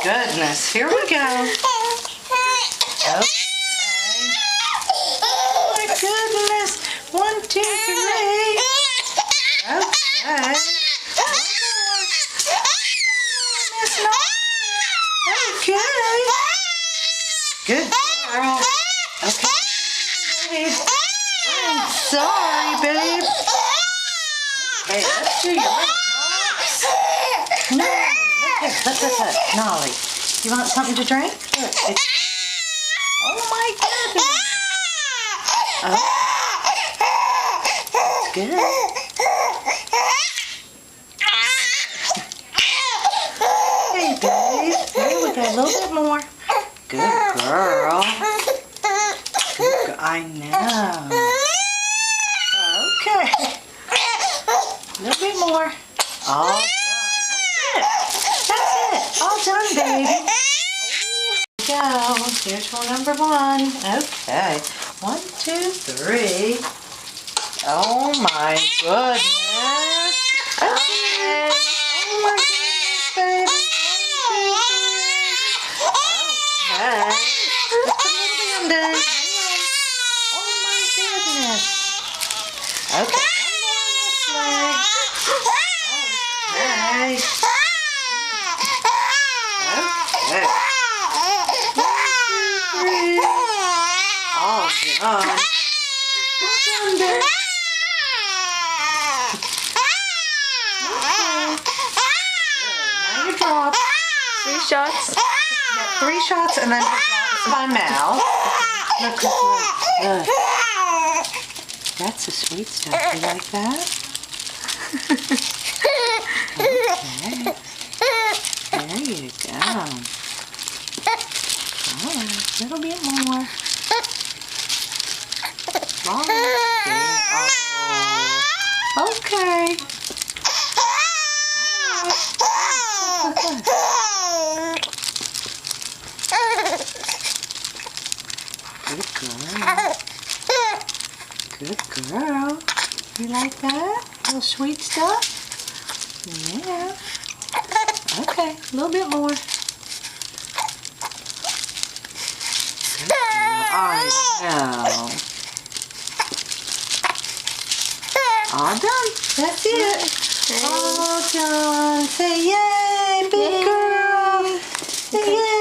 goodness. Here we go. Okay. Oh my goodness. 1, 2, 3. Okay. Okay. Good girl. Okay. Babe. I'm sorry, babe. Okay, let's do your little drops. No, look. Nolly, you want something to drink? Look, oh my goodness. Oh. Good. Hey, babe. Here we go. A little bit more. Good girl. Good girl. I know. Okay. A little bit more. All done. That's it. All done, baby. Here we go. Here's for number 1. Okay. 1, 2, 3. Oh my goodness. Okay. Oh my goodness, baby. 1, 2, 3. Okay. Just a little Band-Aid. Oh my goodness. Okay. One more on this leg. Okay. Okay. 1, 2, 3. All done. Good. Now you drop. 3 shots. Yeah, 3 shots and then you drop by mouth. Look. Good. That's the sweet stuff. You like that? Okay. There you go. Alright, a little bit more. Okay. Good girl. Good girl. You like that? Little sweet stuff? Yeah. Okay, a little bit more. Good girl. I know. All done. That's it. All done. Say yay, big girl. Say yay.